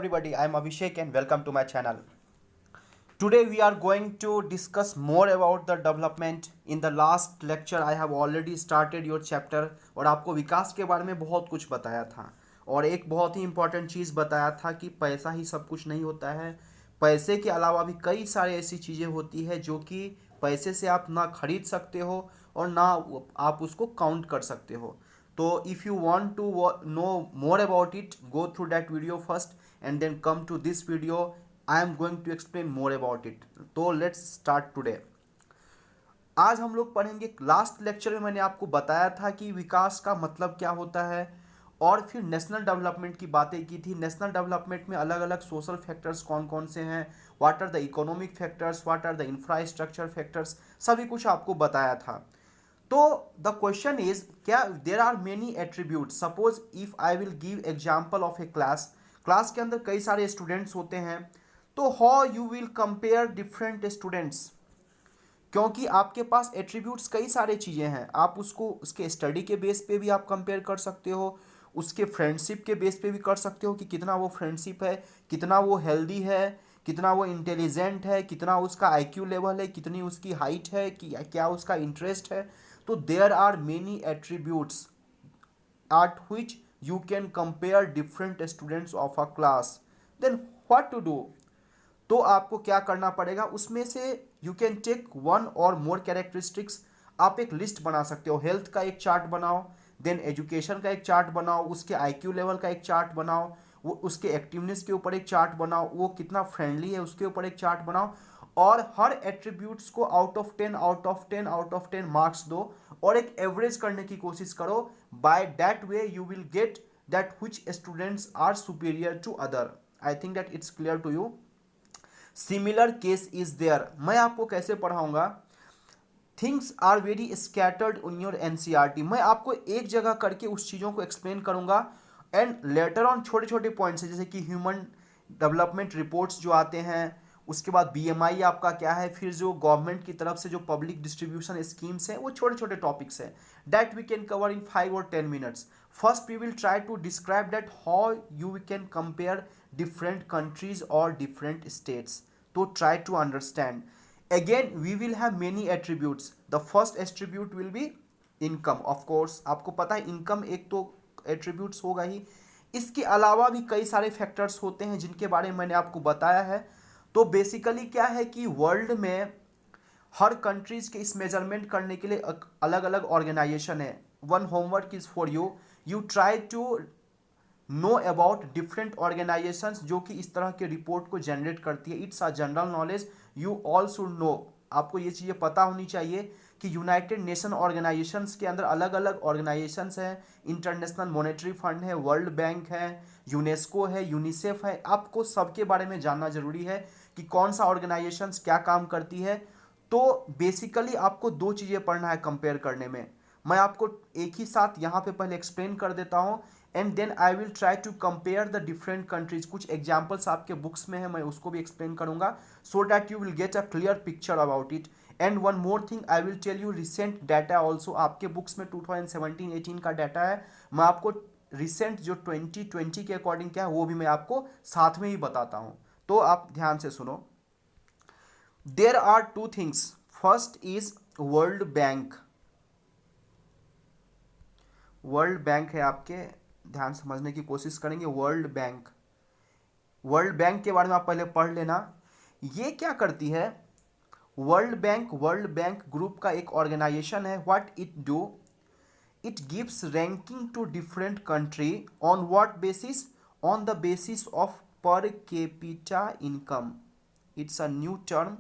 everybody, I am Abhishek and welcome to my channel. Today we are going to discuss more about the development. In the last lecture I have already started your chapter और आपको विकास के बारे में बहुत कुछ बताया था और एक बहुत ही इम्पोर्टेंट चीज़ बताया था कि पैसा ही सब कुछ नहीं होता है। पैसे के अलावा भी कई सारे ऐसी चीज़ें होती है जो कि पैसे से आप ना खरीद सकते हो और ना आप उसको काउंट कर सकते हो। तो if you want to know more about it, go through that video first and then come to this video. I am going to explain more about it. तो let's start today. आज हम लोग पढ़ेंगे, last lecture में मैंने आपको बताया था कि विकास का मतलब क्या होता है और फिर नेशनल डेवलपमेंट की बातें की थी। नेशनल डेवलपमेंट में अलग अलग सोशल फैक्टर्स कौन कौन से हैं, what are the economic factors, what are the infrastructure factors, सभी कुछ आपको बताया था। तो द क्वेश्चन इज, क्या there are many attribute. Suppose if I will give example of a class के अंदर कई सारे स्टूडेंट्स होते हैं, तो how you will compare different students, क्योंकि आपके पास एट्रीब्यूट्स कई सारे चीज़ें हैं। आप उसको उसके स्टडी के बेस पे भी आप कंपेयर कर सकते हो, उसके फ्रेंडशिप के बेस पे भी कर सकते हो कि कितना वो फ्रेंडशिप है, कितना वो हेल्दी है, कितना वो इंटेलिजेंट है, कितना उसका आईक्यू लेवल है, कितनी उसकी हाइट है, कि क्या उसका इंटरेस्ट है। तो there are many attributes at which you can compare different students of a class. Then what to do? तो आपको क्या करना पड़ेगा, उसमें से यू कैन टेक वन और मोर कैरेक्टरिस्टिक्स। आप एक लिस्ट बना सकते हो, हेल्थ का एक चार्ट बनाओ, देन एजुकेशन का एक चार्ट बनाओ, उसके आईक्यू लेवल का एक चार्ट बनाओ, वो उसके एक्टिवनेस के ऊपर एक चार्ट बनाओ, वो कितना फ्रेंडली है उसके ऊपर एक चार्ट बनाओ और हर एट्रीब्यूट्स को out of 10 out of 10 out of 10 marks दो और एक एवरेज करने की कोशिश करो। By that way you will get that which students are superior to other. I think that it's clear to you. Similar case is there. मैं आपको कैसे पढ़ाऊंगा, things are very scattered in your NCERT. मैं आपको एक जगह करके उस चीज़ों को एक्सप्लेन करूंगा एंड लेटर ऑन छोटे छोटे पॉइंट्स है, जैसे कि ह्यूमन डेवलपमेंट रिपोर्ट्स जो आते हैं, उसके बाद बीएमआई आपका क्या है, फिर जो गवर्नमेंट की तरफ से जो पब्लिक डिस्ट्रीब्यूशन स्कीम्स हैं, वो छोटे छोटे टॉपिक्स हैं that we can cover in 5 or 10 minutes. First we will try to describe that how you can compare different countries or different states. So try to understand. Again we will have many attributes. The first attribute will be income. Of course आपको पता है income एक तो attributes होगा ही, इसके अलावा भी कई सारे फैक्टर्स होते हैं जिनके बारे में मैंने आपको बताया है। तो बेसिकली क्या है कि वर्ल्ड में हर कंट्रीज के इस मेजरमेंट करने के लिए अलग अलग ऑर्गेनाइजेशन है। One homework is for you, you try to know about different organizations जो कि इस तरह के रिपोर्ट को जनरेट करती है। It's a general knowledge, you all should know. आपको ये चीज़ें पता होनी चाहिए कि यूनाइटेड नेशन ऑर्गेनाइजेशंस के अंदर अलग अलग ऑर्गेनाइजेशंस हैं। इंटरनेशनल मॉनेटरी फंड है, वर्ल्ड बैंक है, यूनेस्को है, यूनिसेफ है। आपको सबके बारे में जानना जरूरी है कि कौन सा ऑर्गेनाइजेशंस क्या काम करती है। तो बेसिकली आपको दो चीज़ें पढ़ना है कंपेयर करने में। मैं आपको एक ही साथ यहाँ पे पहले एक्सप्लेन कर देता हूँ and then I will try to compare the different countries. कुछ एग्जाम्पल्स आपके बुक्स में है, मैं उसको भी एक्सप्लेन करूंगा so that you will get a clear picture about it. And one more thing I will tell you, recent data also. आपके books में 2017-18 का डाटा है, मैं आपको रिसेंट जो 2020 के अकॉर्डिंग क्या है वो भी मैं आपको साथ में ही बताता हूँ। तो आप ध्यान से सुनो। There are two things. First is world bank. World bank है, आपके ध्यान समझने की कोशिश करेंगे। वर्ल्ड बैंक, वर्ल्ड बैंक के बारे में आप पहले पढ़ लेना। ये क्या करती है, वर्ल्ड बैंक ग्रुप का एक ऑर्गेनाइजेशन है। What it do, it gives ranking to different country on what basis, on the basis of पर capita income. It's a new term,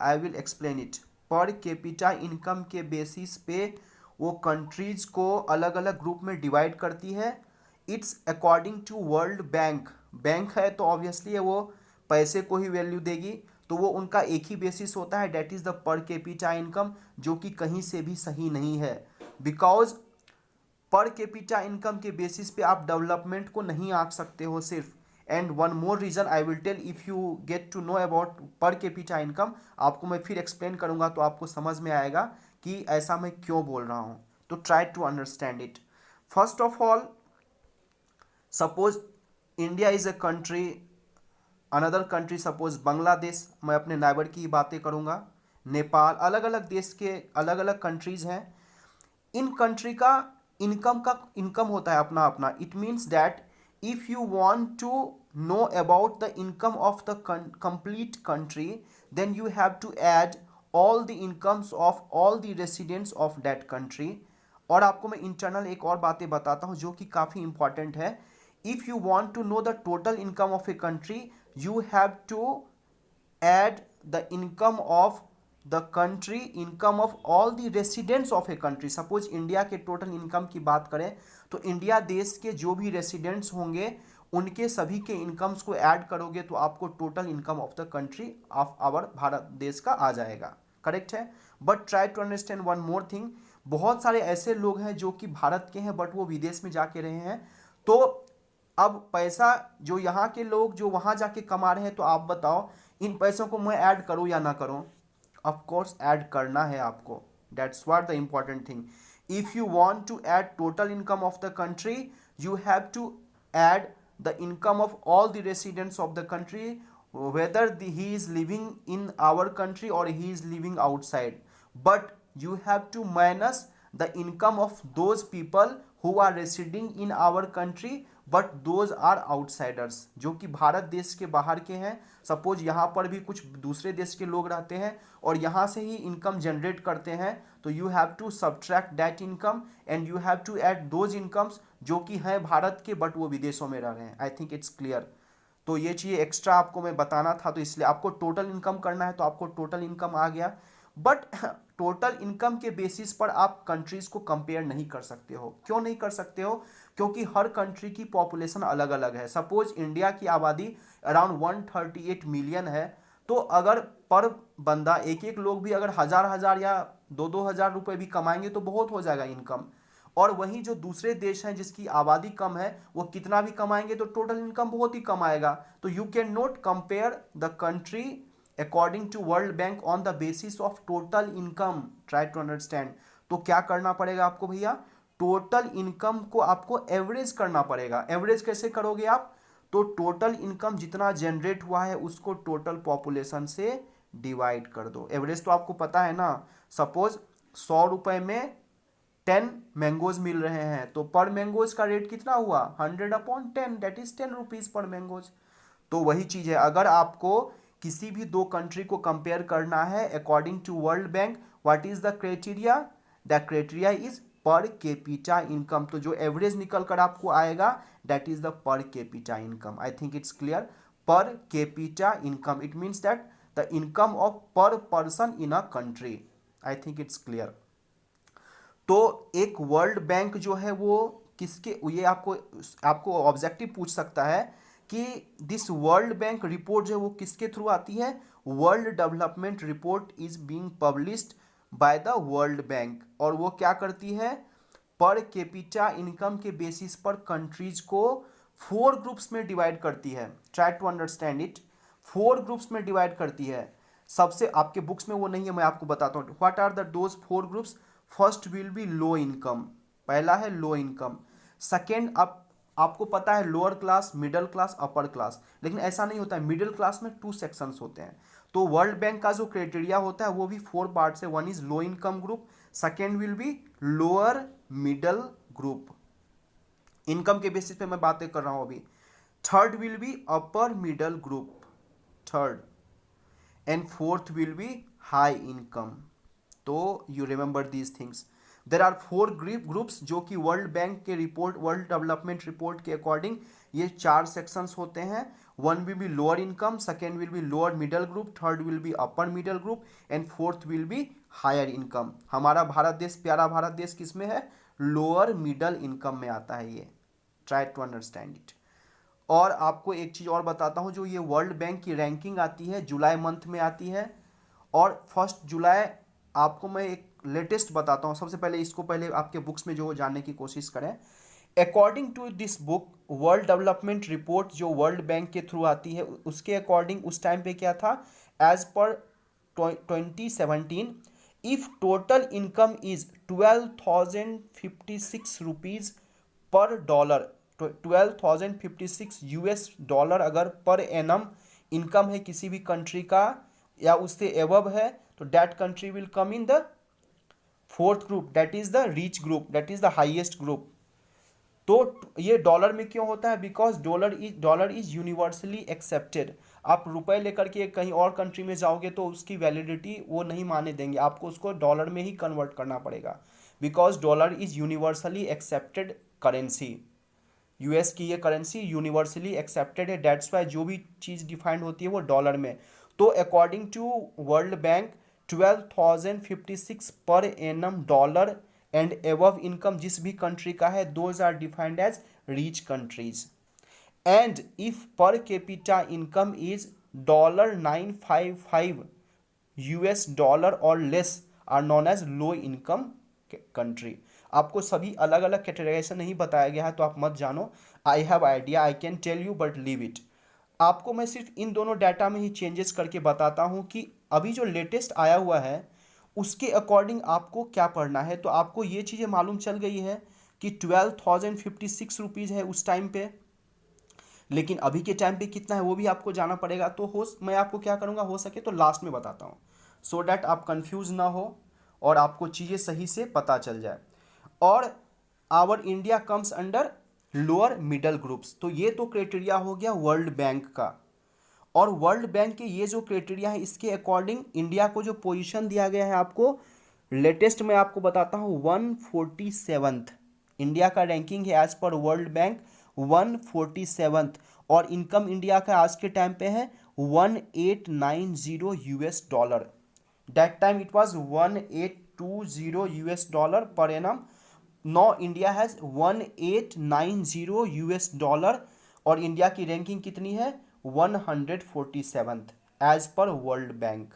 I will explain it. पर कैपिटा इनकम के basis पे वो countries को अलग अलग group में divide करती है। It's according to world bank. Bank है तो ऑब्वियसली है वो पैसे को ही वैल्यू देगी, तो वो उनका एक ही बेसिस होता है, that is the per capita income, जो कि कहीं से भी सही नहीं है। बिकॉज पर कैपिटा इनकम के बेसिस पे आप डेवलपमेंट को नहीं आंक सकते हो सिर्फ। And one more reason I will tell if you get to know about per capita income, आपको मैं फिर एक्सप्लेन करूंगा तो आपको समझ में आएगा कि ऐसा मैं क्यों बोल रहा हूं। तो try to understand it. First of all, suppose India is a country another country suppose Bangladesh, मैं अपने नाइबर की बातें करूँगा, नेपाल, अलग अलग देश के अलग अलग कंट्रीज़ हैं। इन कंट्री का इनकम होता है अपना अपना। It means that if you want to know about the income of the complete country, then you have to add all the incomes of all the residents of that country. और आपको मैं internal एक और बातें बताता हूँ जो कि काफ़ी इंपॉर्टेंट है। If you want to know the total income of a country, you have to add the income of the country, income of all the residents of a country। Suppose India के total income की बात करें तो India देश के जो भी residents होंगे उनके सभी के इनकम्स को ऐड करोगे तो आपको total income of the country of our Bharat देश का आ जाएगा। करेक्ट है। But try to understand one more thing, बहुत सारे ऐसे लोग हैं जो कि भारत के हैं बट वो विदेश में जाके रहे हैं। तो अब पैसा जो यहाँ के लोग जो वहाँ जाके कमा रहे हैं, तो आप बताओ इन पैसों को मैं ऐड करूँ या ना करूँ? ऑफ कोर्स ऐड करना है आपको। That's what the important thing. If you want to add total income of the country, you have to add the income of all the residents of the country, whether he is living in our country or he is living outside, but you have to minus the income of those people who are residing in our country but those are outsiders, जो कि भारत देश के बाहर के हैं। Suppose यहाँ पर भी कुछ दूसरे देश के लोग रहते हैं और यहाँ से ही इनकम जनरेट करते हैं, तो you have to subtract that income and you have to add those incomes जो कि हैं भारत के बट वो विदेशों में रह रहे हैं। आई थिंक इट्स क्लियर। तो ये चीज़ एक्स्ट्रा आपको मैं बताना था, तो इसलिए आपको टोटल इनकम करना है तो आपको टोटल इनकम आ गया। बट टोटल इनकम के बेसिस पर आप कंट्रीज को कंपेयर नहीं कर सकते हो। क्यों नहीं कर सकते हो? क्योंकि हर कंट्री की पॉपुलेशन अलग अलग है। सपोज इंडिया की आबादी अराउंड 138 मिलियन है, तो अगर पर बंदा एक एक लोग भी अगर हज़ार हज़ार या दो हज़ार रुपये भी कमाएंगे तो बहुत हो जाएगा इनकम। और वहीं जो दूसरे देश हैं जिसकी आबादी कम है वो कितना भी कमाएंगे तो टोटल इनकम बहुत ही कम आएगा। तो you can not compare the country according to world bank on the basis of total income. Try to understand. तो क्या करना पड़ेगा आपको भैया? टोटल इनकम को आपको एवरेज करना पड़ेगा। एवरेज कैसे करोगे आप? तो टोटल इनकम जितना जनरेट हुआ है उसको टोटल पॉपुलेशन से डिवाइड कर दो। एवरेज तो आपको पता है ना। सपोज 100 रुपये में 10 मैंगोज मिल रहे हैं तो पर मैंगोज का रेट कितना हुआ? 100/10, that is 10 rupees per mangoes. तो वही चीज है, अगर आपको किसी भी दो कंट्री को कंपेयर करना है according to world bank, what is the criteria? The criteria is per capita income. तो जो एवरेज निकल कर आपको आएगा that is the per capita income. I think it's clear. Per capita income, it means that the income of per person in a country. I think it's clear. तो एक world bank जो है वो किसके, ये आपको ऑब्जेक्टिव पूछ सकता है कि दिस वर्ल्ड बैंक रिपोर्ट जो है वो किसके थ्रू आती है? World development report is being published by the world bank. और वो क्या करती है? पर कैपिटा इनकम के बेसिस पर कंट्रीज को 4 ग्रुप्स में डिवाइड करती है। Try to understand it. 4 groups में डिवाइड करती है। सबसे आपके बुक्स में वो नहीं है, मैं आपको बताता हूँ what are the those 4 groups. First will be low income, पहला है लो इनकम। सेकेंड, आपको पता है lower class, middle class, upper class, लेकिन ऐसा नहीं होता है। मिडिल क्लास में 2 सेक्शंस होते हैं। तो वर्ल्ड बैंक का जो क्राइटेरिया होता है वो भी 4 पार्ट से। 1 is low income group, second will be lower middle group, income के बेसिस पे मैं बातें कर रहा हूं अभी। Third will be upper middle group, third, and fourth will be high income. तो you remember these things. There are 4 groups जो कि वर्ल्ड बैंक के रिपोर्ट, वर्ल्ड डेवलपमेंट रिपोर्ट के अकॉर्डिंग ये 4 सेक्शंस होते हैं। 1 will be lower income, second will be lower middle group, third will be upper middle group and fourth will be higher income. हमारा भारत देश, प्यारा भारत देश किस में है? लोअर मिडल इनकम में आता है ये। Try to understand it. और आपको एक चीज़ और बताता हूँ, जो ये वर्ल्ड बैंक की रैंकिंग आती है जुलाई मंथ में आती है। और 1 जुलाई आपको मैं एक लेटेस्ट बताता हूँ। सबसे पहले इसको पहले आपके बुक्स में जो जानने की कोशिश करें। According to this book, world development report जो वर्ल्ड बैंक के थ्रू आती है उसके अकॉर्डिंग उस टाइम पे क्या था? As per 2017, if total income is 12,056 rupees per dollar, 12,056 US dollar अगर पर एनम इनकम है किसी भी कंट्री का या उससे एबव है, तो that country will come in the fourth group, that is the rich group, that is the highest group. तो ये डॉलर में क्यों होता है? Because dollar is universally accepted. आप रुपए लेकर के कहीं और कंट्री में जाओगे तो उसकी वैलिडिटी वो नहीं माने देंगे, आपको उसको डॉलर में ही कन्वर्ट करना पड़ेगा, because dollar is universally accepted currency. US की ये करेंसी यूनिवर्सली एक्सेप्टेड है, दैट्स वाई जो भी चीज़ डिफाइंड होती है वो डॉलर में। तो according to world bank 12,056 per annum dollar and above income जिस भी कंट्री का है, those are defined as rich countries. And if per capita income is $955 US dollar और less are known as low income country. आपको सभी अलग अलग categorisation नहीं बताया गया है तो आप मत जानो, I have idea, I can tell you but leave it. आपको मैं सिर्फ इन दोनों डाटा में ही चेंजेस करके बताता हूँ कि अभी जो लेटेस्ट आया हुआ है उसके अकॉर्डिंग आपको क्या पढ़ना है। तो आपको ये चीज़ें मालूम चल गई है कि 12,056 रुपीज़ है उस टाइम पे, लेकिन अभी के टाइम पे कितना है वो भी आपको जाना पड़ेगा। तो मैं आपको क्या करूँगा, हो सके तो लास्ट में बताता हूँ, सो डैट आप कंफ्यूज ना हो और आपको चीज़ें सही से पता चल जाए। और our India comes under lower middle groups. तो ये तो क्राइटेरिया हो गया वर्ल्ड बैंक का, और वर्ल्ड बैंक के ये जो क्राइटेरिया है इसके अकॉर्डिंग इंडिया को जो पोजीशन दिया गया है आपको लेटेस्ट मैं आपको बताता हूँ 147th इंडिया का रैंकिंग है as per world bank 147th। और इनकम इंडिया का आज के टाइम पे है 1890 US dollar. That time it was 1820 US dollar per annum. No India has 1890 US dollar और इंडिया की रैंकिंग कितनी है 147th as per world bank.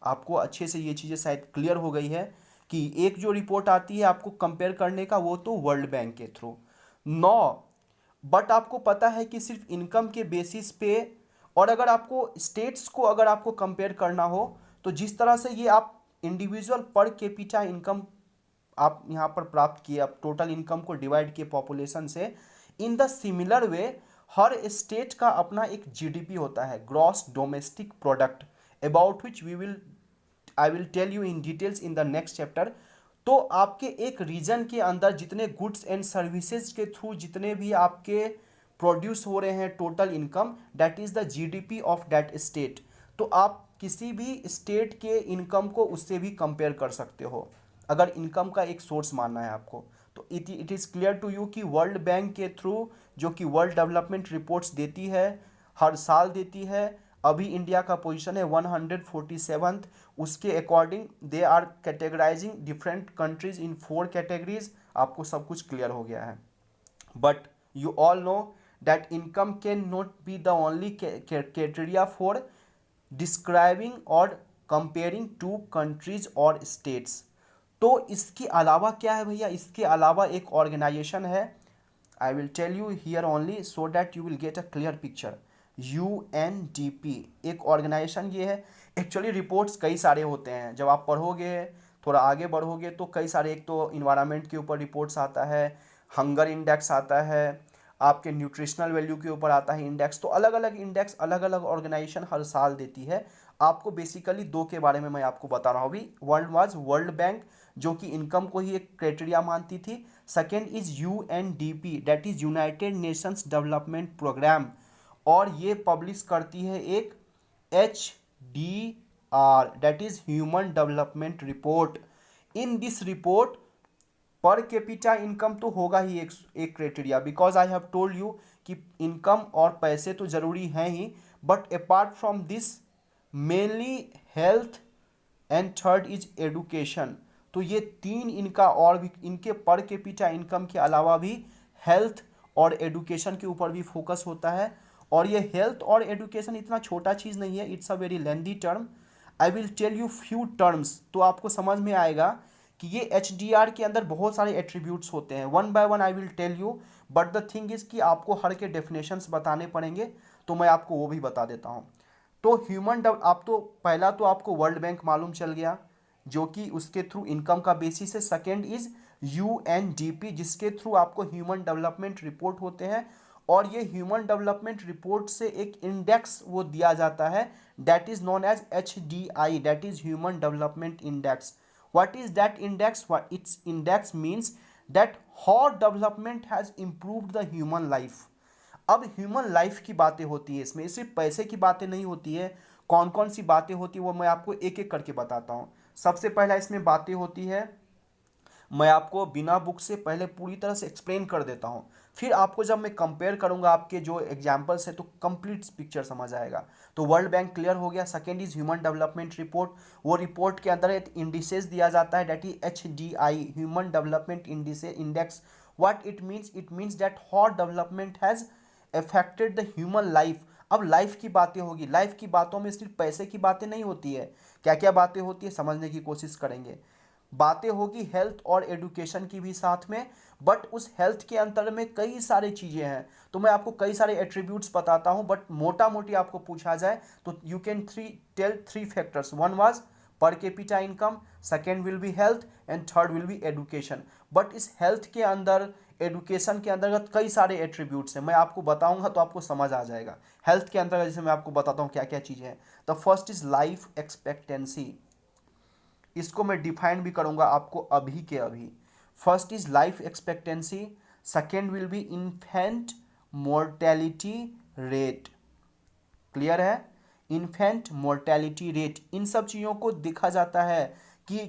आपको अच्छे से ये चीज़ें शायद क्लियर हो गई है कि एक जो रिपोर्ट आती है आपको कंपेयर करने का वो तो वर्ल्ड बैंक के थ्रू। नो बट आपको पता है कि सिर्फ इनकम के बेसिस पे, और अगर आपको स्टेट्स को अगर आपको कंपेयर करना हो तो जिस तरह से ये आप इंडिविजुअल पर कैपिटा इनकम आप यहाँ पर प्राप्त किए, आप टोटल इनकम को डिवाइड किए पॉपुलेशन से, इन द सिमिलर वे हर स्टेट का अपना एक जीडीपी होता है, gross domestic product, about which I will tell you in details in the next chapter. तो आपके एक रीजन के अंदर जितने गुड्स एंड सर्विसेज के थ्रू जितने भी आपके प्रोड्यूस हो रहे हैं total income, that is the GDP of that state. तो आप किसी भी स्टेट के इनकम को उससे भी कंपेयर कर सकते हो अगर इनकम का एक सोर्स मानना है आपको। तो it is clear to you कि वर्ल्ड बैंक के थ्रू जो कि वर्ल्ड डेवलपमेंट रिपोर्ट्स देती है, हर साल देती है, अभी इंडिया का पोजीशन है 147th। उसके according they are categorising different countries in 4 categories. आपको सब कुछ क्लियर हो गया है, but you all know that income can not be the only criteria for describing or comparing two countries or states। तो इसके अलावा क्या है भैया, इसके अलावा एक ऑर्गेनाइजेशन है, I will tell you here only so that you will get a clear picture. UNDP एक ऑर्गेनाइजेशन ये है। एक्चुअली रिपोर्ट्स कई सारे होते हैं, जब आप पढ़ोगे थोड़ा आगे बढ़ोगे तो कई सारे, एक तो इन्वायरमेंट के ऊपर रिपोर्ट्स आता है, हंगर इंडेक्स आता है, आपके न्यूट्रिशनल वैल्यू के ऊपर आता है इंडेक्स। तो अलग अलग इंडेक्स अलग अलग ऑर्गेनाइजेशन हर साल देती है। आपको बेसिकली दो के बारे में मैं आपको बता रहा हूँ अभी। वर्ल्ड बैंक जो कि इनकम को ही एक क्राइटेरिया मानती थी। Second is UNDP that is United Nations development programme, और ये पब्लिश करती है एक HDR that is human development report. In this report per capita income तो होगा ही एक criteria, because I have told you कि इनकम और पैसे तो ज़रूरी हैं ही, but apart from this mainly health and third is education. तो ये तीन इनका और भी, इनके पर कैपिटा इनकम के अलावा भी हेल्थ और एडुकेशन के ऊपर भी फोकस होता है। और ये हेल्थ और एडुकेशन इतना छोटा चीज़ नहीं है, it's a very lengthy term. I will tell you few terms तो आपको समझ में आएगा कि ये HDR के अंदर बहुत सारे एट्रीब्यूट्स होते हैं। One by one I will tell you, but the thing is कि आपको हर के डेफिनेशंस बताने पड़ेंगे, तो मैं आपको वो भी बता देता हूँ। तो आप तो पहला तो आपको वर्ल्ड बैंक मालूम चल गया जो कि उसके थ्रू इनकम का बेसिस है। सेकेंड इज UNDP जिसके थ्रू आपको ह्यूमन डेवलपमेंट रिपोर्ट होते हैं, और ये ह्यूमन डेवलपमेंट रिपोर्ट से एक इंडेक्स वो दिया जाता है, that is known as HDI, that is human development index. What is that index? It's index means that how development has improved the human life. अब ह्यूमन लाइफ की बातें होती है इसमें, सिर्फ पैसे की बातें नहीं होती है. कौन कौन सी बातें होती है वो मैं आपको एक एक करके बताता हूँ. सबसे पहला इसमें बातें होती है, मैं आपको बिना बुक से पहले पूरी तरह से एक्सप्लेन कर देता हूँ, फिर आपको जब मैं कंपेयर करूँगा आपके जो एग्जाम्पल्स है तो कंप्लीट पिक्चर समझ आएगा. तो वर्ल्ड बैंक क्लियर हो गया. Second is human development report. वो रिपोर्ट के अंदर एक इंडिसेस दिया जाता है, that is HDI, human development index. What it means? It means that how development has affected the human life. अब लाइफ की बातें होगी. लाइफ की बातों में सिर्फ पैसे की बातें नहीं होती है. क्या क्या बातें होती है समझने की कोशिश करेंगे. बातें होगी हेल्थ और एडुकेशन की भी साथ में, बट उस हेल्थ के अंतर में कई सारी चीज़ें हैं. तो मैं आपको कई सारे एट्रीब्यूट्स बताता हूं, बट मोटा मोटी आपको पूछा जाए तो you can tell three factors. One was per capita income, second will be health and third will be education. But इस हेल्थ के अंदर, एडुकेशन के अंतर्गत कई सारे एट्रीब्यूट्स हैं. मैं आपको बताऊंगा तो आपको समझ आ जाएगा. हेल्थ के अंतर्गत जैसे मैं आपको बताता हूँ क्या क्या चीज़ें हैं. The first is life expectancy. इसको मैं डिफाइन भी करूंगा आपको अभी के अभी. First is life expectancy, second will B infant mortality rate. Clear है? इन्फेंट मोर्टेलिटी रेट, इन सब चीज़ों को देखा जाता है कि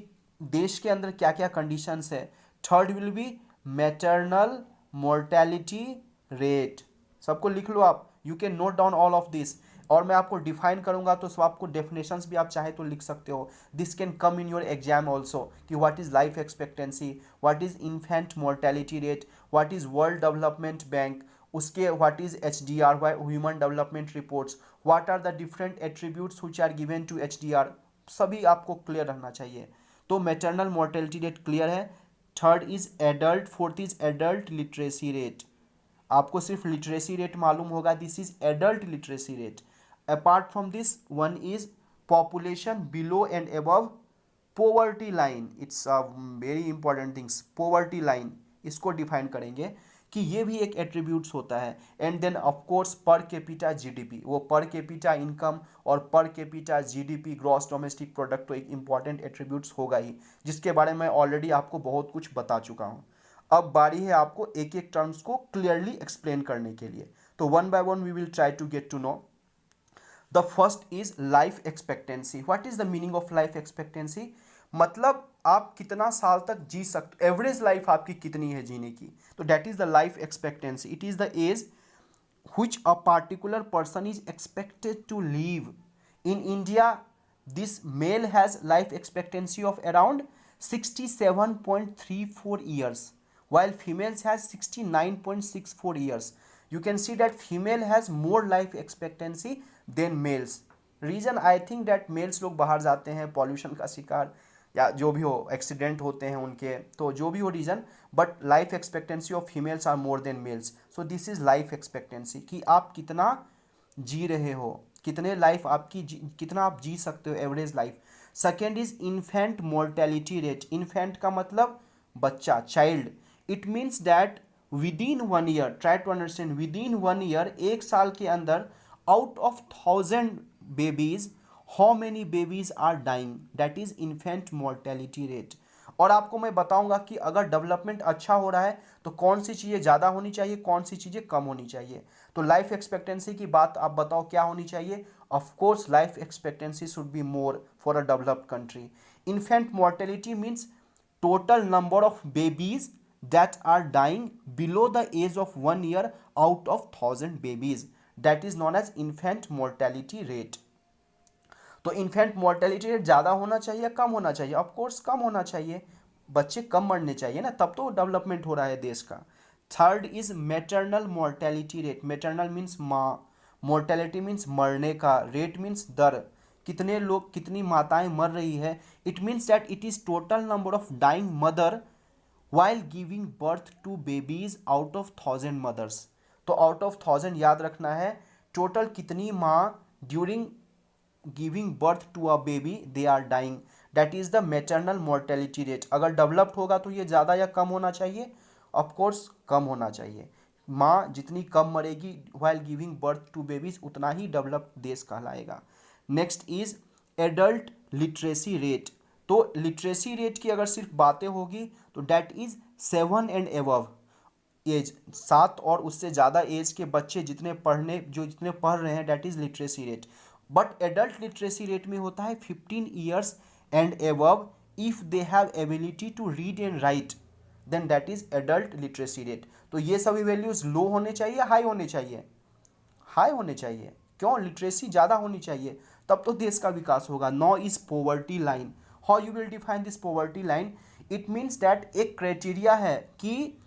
देश के अंदर क्या क्या कंडीशंस है. Third will B maternal mortality rate. सबको लिख लो आप, you can note down all of this. और मैं आपको डिफाइन करूंगा तो सब आपको डेफिनेशंस भी आप चाहे तो लिख सकते हो. This can come in your exam also कि what is life expectancy, what is infant mortality rate, what is world development bank, उसके what is HDR, human development reports, what are the different attributes which are given to HDR. सभी आपको clear रहना चाहिए. तो maternal mortality rate clear है. Third is adult, fourth is adult literacy rate. आपको सिर्फ literacy rate मालूम होगा, this is adult literacy rate. Apart from this one is population below and above poverty line. It's a very important things. Poverty line इसको define करेंगे कि ये भी एक एट्रीब्यूट्स होता है. And then of course per capita GDP, वो per capita income और per capita GDP gross domestic product तो एक इंपॉर्टेंट एट्रीब्यूट्स होगा ही, जिसके बारे में ऑलरेडी आपको बहुत कुछ बता चुका हूँ. अब बारी है आपको एक एक टर्म्स को क्लियरली एक्सप्लेन करने के लिए. तो one by one we will try to get to know. The first is life expectancy. What is the meaning of life expectancy? मतलब आप कितना साल तक जी सकते, एवरेज लाइफ आपकी कितनी है जीने की, तो that is the life expectancy. It is the age which a particular person is expected to live. In India, this male has life expectancy of around 67.34 years, while females has 69.64 years. You can see that female has more life expectancy than males. Reason I think that males लोग बाहर जाते हैं pollution का शिकार या जो भी हो, एक्सीडेंट होते हैं उनके, तो जो भी हो reason, but life expectancy of females are more than males. So this is life expectancy कि आप कितना जी रहे हो, कितने लाइफ आपकी कितना आप जी सकते हो average life. Second is infant mortality rate. Infant का मतलब बच्चा, child. It means that within 1 year, try to understand, within 1 year, एक साल के अंदर out of 1000 babies how many babies are dying, that is infant mortality rate. और आपको मैं बताऊंगा कि अगर डेवलपमेंट अच्छा हो रहा है तो कौन सी चीज़ें ज़्यादा होनी चाहिए, कौन सी चीज़ें कम होनी चाहिए. तो लाइफ एक्सपेक्टेंसी की बात आप बताओ क्या होनी चाहिए. Of course life expectancy should be more for a developed country. Infant mortality means total number of babies that are dying below the age of 1 year out of 1000 babies, that is known as infant mortality rate. तो infant mortality rate ज़्यादा होना चाहिए कम होना चाहिए? Of course कम होना चाहिए. बच्चे कम मरने चाहिए ना, तब तो डेवलपमेंट हो रहा है देश का. Third is maternal mortality rate. Maternal means माँ, मोर्टेलिटी मीन्स मरने का, रेट मीन्स दर, कितने लोग, कितनी माताएं मर रही है. It means that it is total number of dying mother while giving birth to babies out of 1000 mothers. तो आउट ऑफ 1000 याद रखना है, टोटल कितनी माँ during giving birth to a baby they are dying, that is the maternal mortality rate. अगर developed होगा तो ये ज़्यादा या कम होना चाहिए? ऑफ कोर्स कम होना चाहिए. माँ जितनी कम मरेगी while giving birth to babies, उतना ही डेवलप्ड देश कहलाएगा। Next is adult literacy rate. तो लिटरेसी रेट की अगर सिर्फ बातें होगी तो that is 7 and above age, 7 और उससे ज़्यादा एज के बच्चे जितने पढ़ रहे हैं, that is literacy rate. But adult literacy rate में होता है 15 years and above if they have ability to read and write, then that is adult literacy rate. तो ये सभी वैल्यूज लो होने चाहिए, हाई होने चाहिए, हाई होने चाहिए। क्यों? लिटरेसी ज़्यादा होनी चाहिए, तब तो देश का विकास होगा। नौ is poverty line. How you will define this poverty line? It means that एक क्राइटेरिया है कि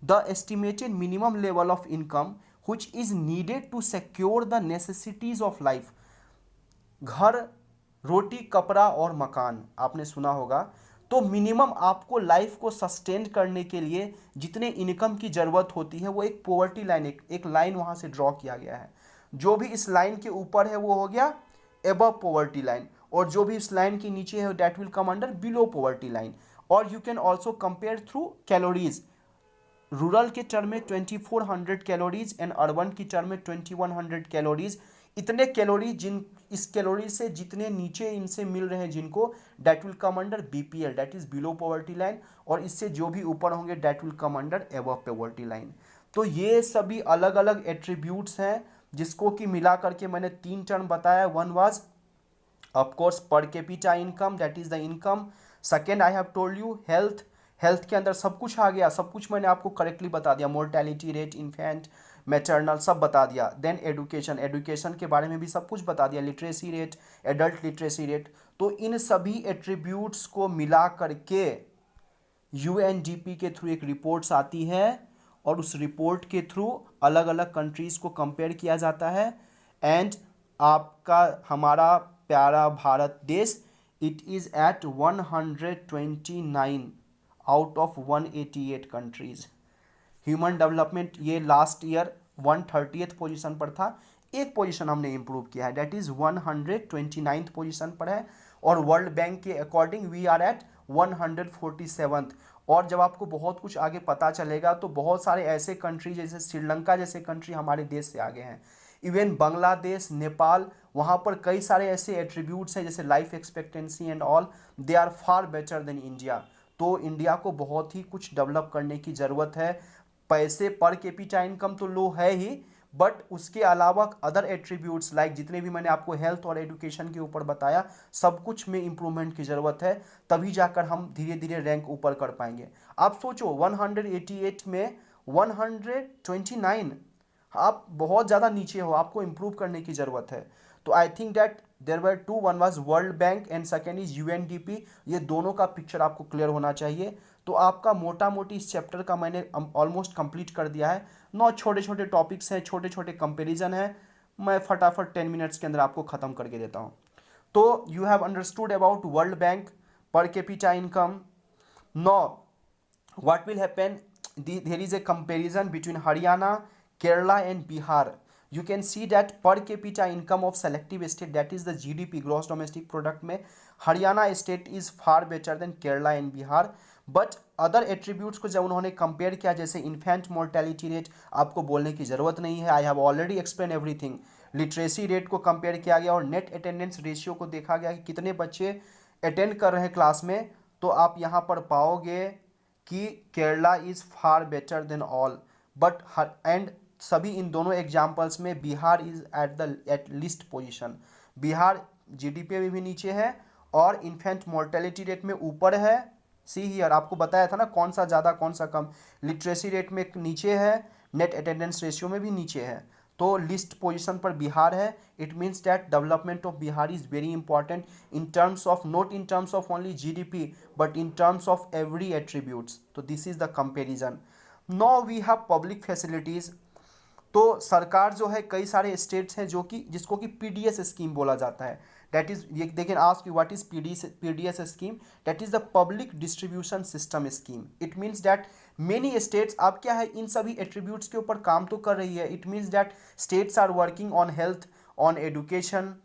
the estimated minimum level of income which is needed to secure the necessities of life। घर, रोटी, कपड़ा और मकान आपने सुना होगा। तो मिनिमम आपको लाइफ को सस्टेन करने के लिए जितने इनकम की ज़रूरत होती है वो एक पॉवर्टी लाइन, एक लाइन वहाँ से ड्रॉ किया गया है। जो भी इस लाइन के ऊपर है वो हो गया एबव पॉवर्टी लाइन, और जो भी इस लाइन के नीचे है that will come under below poverty line. और you can also compare through calories. Rural के टर्म में 2400 कैलोरीज एंड अर्बन की टर्म में 2100 कैलोरीज। इतने कैलोरी इस कैलोरी से जितने नीचे इनसे मिल रहे हैं जिनको, that will come under BPL, that is below poverty line. और इससे जो भी ऊपर होंगे that will come under above poverty line. तो ये सभी अलग अलग एट्रीब्यूट्स हैं जिसको कि मिला करके मैंने 3 टर्म बताया। One was of course per capita income, that is the income. Second I have told you health. Health के अंदर सब कुछ आ गया, सब कुछ मैंने आपको करेक्टली बता दिया, मोर्टेलिटी रेट, इन्फेंट, मैटरनल सब बता दिया। देन एडुकेशन, एडुकेशन के बारे में भी सब कुछ बता दिया, literacy rate, adult literacy rate. तो इन सभी एट्रीब्यूट्स को मिला करके यूएनडीपी के थ्रू एक रिपोर्ट्स आती है और उस रिपोर्ट के थ्रू अलग अलग कंट्रीज़ को कंपेयर किया जाता है। एंड आपका हमारा प्यारा भारत देश, it is at 129 out of 188 countries. Human development ये लास्ट ईयर 130th पोजीशन पर था, एक पोजीशन हमने इम्प्रूव किया है, डैट इज़ 129th पोजीशन पर है। और वर्ल्ड बैंक के according we are at 147th। और जब आपको बहुत कुछ आगे पता चलेगा तो बहुत सारे ऐसे कंट्री जैसे श्रीलंका जैसे कंट्री हमारे देश से आगे हैं। इवन बांग्लादेश, नेपाल, वहाँ पर कई सारे ऐसे एट्रीब्यूट्स हैं जैसे life expectancy and all, they are far better than India. तो इंडिया को बहुत ही कुछ डेवलप करने की ज़रूरत है। पैसे पर कैपिटा इनकम तो लो है ही, बट उसके अलावा अदर एट्रीब्यूट्स लाइक जितने भी मैंने आपको हेल्थ और एजुकेशन के ऊपर बताया, सब कुछ में इंप्रूवमेंट की ज़रूरत है, तभी जाकर हम धीरे धीरे रैंक ऊपर कर पाएंगे। आप सोचो 188 में 129, आप बहुत ज़्यादा नीचे हो, आपको इम्प्रूव करने की ज़रूरत है। तो I think that there were two, one was world bank and second is UNDP. ये दोनों का पिक्चर आपको क्लियर होना चाहिए। तो आपका मोटा मोटी इस चैप्टर का मैंने ऑलमोस्ट कंप्लीट कर दिया है। 9 छोटे छोटे टॉपिक्स हैं, छोटे छोटे कंपेरिजन है, मैं फटाफट 10 मिनट्स के अंदर आपको ख़त्म करके देता हूँ। तो you have understood about world bank, per capita income. No what will happen, there is a comparison between Haryana, Kerala and Bihar. You can see that per capita income of selective state, that is the GDP, gross domestic product में Haryana state is far better then Kerala and Bihar. But other attributes को जब उन्होंने compare किया, जैसे infant mortality rate, आपको बोलने की ज़रूरत नहीं है, I have already explain everything. Literacy rate को कंपेयर किया गया और नेट अटेंडेंस रेशियो को देखा गया कि कितने बच्चे अटेंड कर रहे हैं क्लास में। तो आप यहाँ पर पाओगे कि Kerala is far better then all, but and सभी इन दोनों एग्जाम्पल्स में Bihar is at least position. Bihar GDP में भी नीचे है और इन्फेंट मोर्टेलिटी रेट में ऊपर है। सी हियर, आपको बताया था ना कौन सा ज़्यादा कौन सा कम। लिटरेसी रेट में नीचे है, नेट अटेंडेंस रेशियो में भी नीचे है, तो लिस्ट पोजीशन पर बिहार है। It means that development of Bihar is very important in terms of, not in terms of only GDP but in terms of every attributes. तो this is the comparison. Now we have public facilities. तो सरकार जो है, कई सारे states हैं जो कि जिसको कि पीडीएस स्कीम बोला जाता है, दैट इज, ये देखें ask you what is PDS scheme, that is the public distribution system scheme. It means that many states, अब क्या है, इन सभी एट्रीब्यूट्स के ऊपर काम तो कर रही है। It means that states are working on health, on education,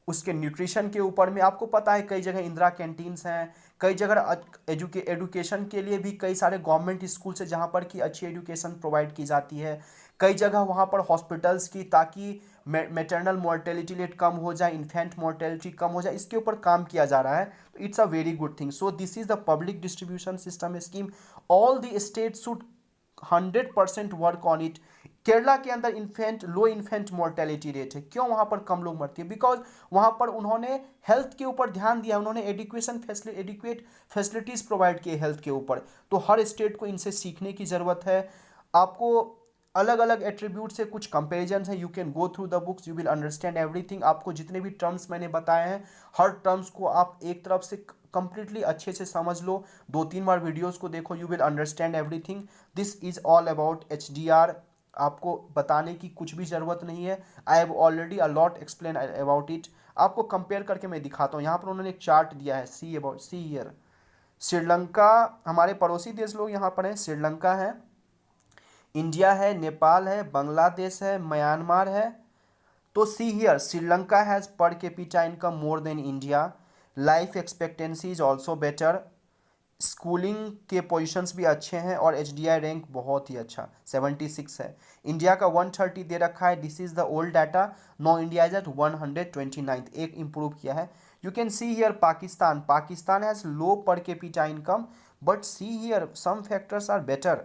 उसके न्यूट्रिशन के ऊपर में। आपको पता है कई जगह इंदिरा कैंटीन्स हैं, कई जगह एजुकेशन के लिए भी कई सारे गवर्नमेंट स्कूल से जहाँ पर कि अच्छी एजुकेशन प्रोवाइड की जाती है। कई जगह वहाँ पर हॉस्पिटल्स की, ताकि मैटरनल मोर्टेलिटी रेट कम हो जाए, इन्फेंट मोर्टेलिटी कम हो जाए, इसके ऊपर काम किया जा रहा है। तो it's a very good thing. So this is the public distribution system scheme, all the state should 100% work on it. Kerala के अंदर लो इन्फेंट मोर्टेलिटी रेट है। क्यों वहाँ पर कम लोग मरते हैं? बिकॉज वहाँ पर उन्होंने हेल्थ के ऊपर ध्यान दिया, उन्होंने एडिक्वेट फैसिलिटीज़ प्रोवाइड किए हेल्थ के ऊपर। तो हर स्टेट को इनसे सीखने की ज़रूरत है। आपको अलग अलग एट्रीब्यूट से कुछ कंपेरिजन है, you can go through the books, you will understand everything. आपको जितने भी टर्म्स मैंने बताए हैं, हर टर्म्स को आप एक तरफ से कंप्लीटली अच्छे से समझ लो, 2-3 बार वीडियोस को देखो, you will understand everything. This is all about HDR। आपको बताने की कुछ भी ज़रूरत नहीं है, I have already a lot explain about it. आपको कंपेयर करके मैं दिखाता हूँ। यहाँ पर उन्होंने एक चार्ट दिया है, सी हियर। श्रीलंका, हमारे पड़ोसी देश लोग यहाँ पर हैं। श्रीलंका है, इंडिया है, नेपाल है, बांग्लादेश है, म्यांमार है। तो सी हियर, श्रीलंका हैज़ पर capita income more than India. Life expectancy is also better. Schooling के पोजीशंस भी अच्छे हैं और HDI रैंक बहुत ही अच्छा 76 है। इंडिया का 130 दे रखा है, this is the old data. No, India is at 129, एक इम्प्रूव किया है। You can see here Pakistan has low per capita income, but see here some factors are better.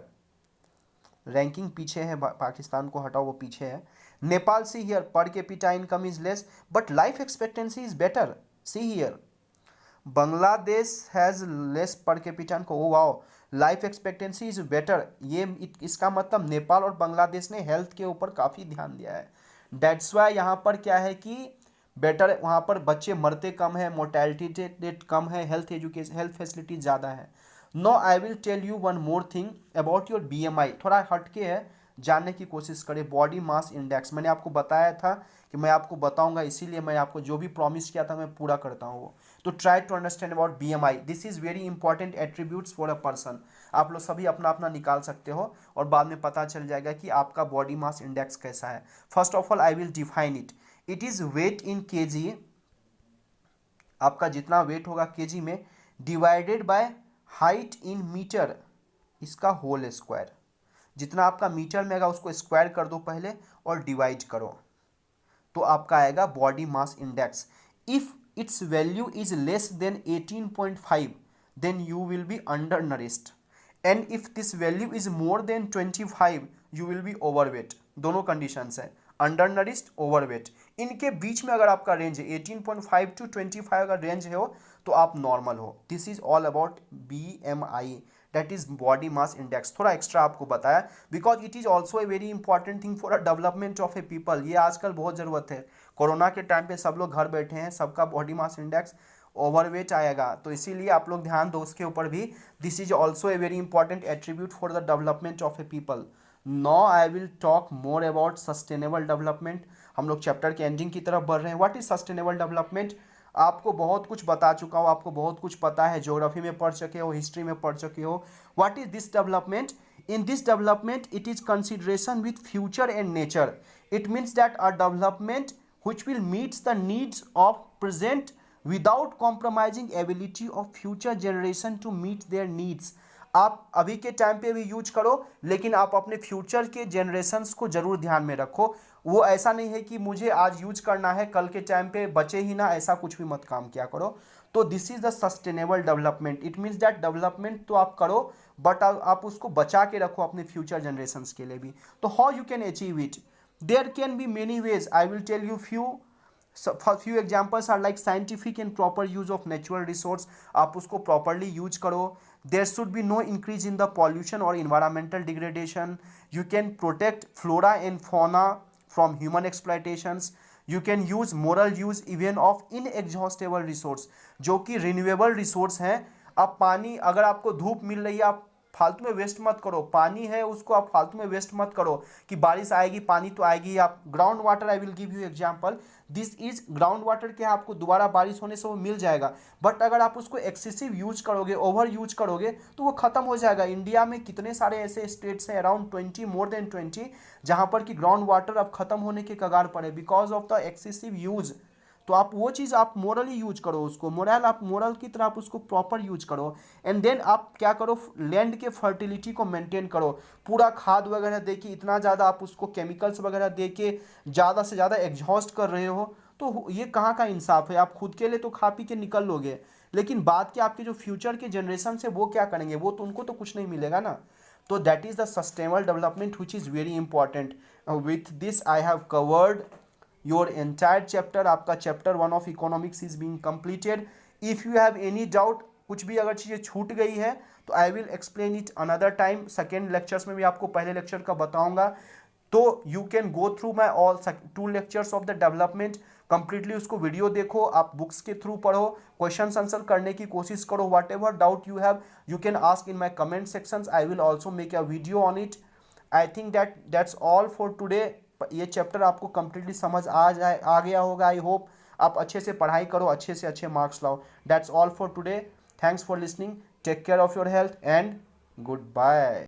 Ranking पीछे है, पाकिस्तान को हटाओ, वो पीछे है। Nepal, see here, per capita income is less but life expectancy is better, see here. Bangladesh has less per capita को, oh wow, life expectancy is better. इसका मतलब नेपाल और बांग्लादेश ने हेल्थ के ऊपर काफ़ी ध्यान दिया है। डेट्स वाई यहाँ पर क्या है कि बेटर, वहाँ पर बच्चे मरते कम है, मोर्टेलिटी रेट कम है, हेल्थ फैसिलिटी ज़्यादा है। No, I will tell you one more thing about your BMI। थोड़ा हटके है, जानने की कोशिश करें। बॉडी मास इंडेक्स मैंने आपको बताया था कि मैं आपको बताऊंगा, इसीलिए मैं आपको जो भी प्रॉमिस किया था मैं पूरा करता हूँ वो। तो try to understand about BMI। This is very important attributes for a person. आप लोग सभी अपना अपना निकाल सकते हो और बाद में पता चल जाएगा कि आपका बॉडी मास इंडेक्स कैसा है। First of all I will define it. It is weight in kg, आपका जितना वेट होगा kg में, divided by height in metre, इसका होल स्क्वायर। जितना आपका मीटर में आएगा उसको स्क्वायर कर दो पहले और डिवाइड करो, तो आपका आएगा body mass index. If its value is less than 18.5 then you will be undernourished, and if this value is more than 25 you will be overweight. दोनों कंडीशंस है, अंडर नरिश्ड, ओवरवेट। इनके बीच में अगर आपका रेंज है 18.5 to 25 अगर range है हो तो आप नॉर्मल हो। This is all about BMI, that is body mass index. थोड़ा एक्स्ट्रा आपको बताया because it is also a very important thing for a development of A people. ये आजकल बहुत ज़रूरत है। कोरोना के टाइम पे सब लोग घर बैठे हैं, सबका बॉडी मास इंडेक्स ओवरवेट आएगा, तो इसीलिए आप लोग ध्यान दो उसके ऊपर भी। This is also a very important attribute for the development of A people. Now I will talk more about sustainable development. हम लोग चैप्टर के एंडिंग की तरफ बढ़ रहे हैं। What is sustainable development? आपको बहुत कुछ बता चुका हूँ, आपको बहुत कुछ पता है, ज्योग्राफी में पढ़ चुके हो, हिस्ट्री में पढ़ चुके हो। What is this development? In this development, it is consideration with future and nature. It means that a development which will meet the needs of present without compromising ability of future generation to meet their needs. आप अभी के time पे भी use करो, लेकिन आप अपने future के जनरेशन्स को जरूर ध्यान में रखो। वो ऐसा नहीं है कि मुझे आज यूज करना है, कल के टाइम पे बचे ही ना, ऐसा कुछ भी मत काम किया करो। तो this is the sustainable development. It means that development तो आप करो बट आप उसको बचा के रखो अपने फ्यूचर जनरेशन्स के लिए भी। तो how you can achieve it? There can be many ways, I will tell you few examples are like scientific and proper use of natural resource. आप उसको properly use करो। There should be no increase in the pollution or environmental degradation. You can protect flora and fauna from human exploitations. You can use moral use even of inexhaustible resource, जो कि renewable resource हैं। अब पानी अगर आपको धूप मिल रही है, आप फालतू में वेस्ट मत करो। पानी है उसको आप फालतू में वेस्ट मत करो कि बारिश आएगी पानी तो आएगी। आप ground water, I will give you example. This is ground water के आपको दोबारा बारिश होने से वो मिल जाएगा, बट अगर आप उसको एक्सेसिव यूज करोगे, ओवर यूज करोगे तो वो खत्म हो जाएगा। इंडिया में कितने सारे ऐसे स्टेट्स हैं, अराउंड 20, मोर देन 20, जहां पर कि ग्राउंड वाटर अब खत्म होने के कगार पर है because of the excessive use. तो आप वो चीज़ आप मोरली यूज करो, उसको मोरल आप मोरल की तरह आप उसको प्रॉपर यूज करो। एंड देन आप क्या करो, लैंड के फर्टिलिटी को मेंटेन करो, पूरा खाद वगैरह दे के इतना ज़्यादा आप उसको केमिकल्स वगैरह दे के ज़्यादा से ज़्यादा एग्जॉस्ट कर रहे हो, तो ये कहाँ का इंसाफ है। आप खुद के लिए तो खा पी के निकल लोगे, लेकिन बाद के आपके जो फ्यूचर के जनरेशन से वो क्या करेंगे, वो तो उनको तो कुछ नहीं मिलेगा ना। तो that is the sustainable development which is very important. With this I have covered your entire chapter. आपका chapter 1 of economics is being completed. If you have any doubt, कुछ भी अगर चीज़ें छूट गई है तो I will explain it another time. Second lectures में भी आपको पहले लेक्चर का बताऊंगा, तो you can go through my all 2 lectures of the development completely. उसको वीडियो देखो, आप बुक्स के थ्रू पढ़ो, क्वेश्चन आंसर करने की कोशिश करो। What ever doubt you have you can ask in my comment sections, I will also make a video on it. I think that's all for today. ये chapter आपको completely समझ आ गया होगा। आई होप आप अच्छे से पढ़ाई करो, अच्छे से अच्छे मार्क्स लाओ। That's all for today. Thanks for listening, take care of your health and good bye.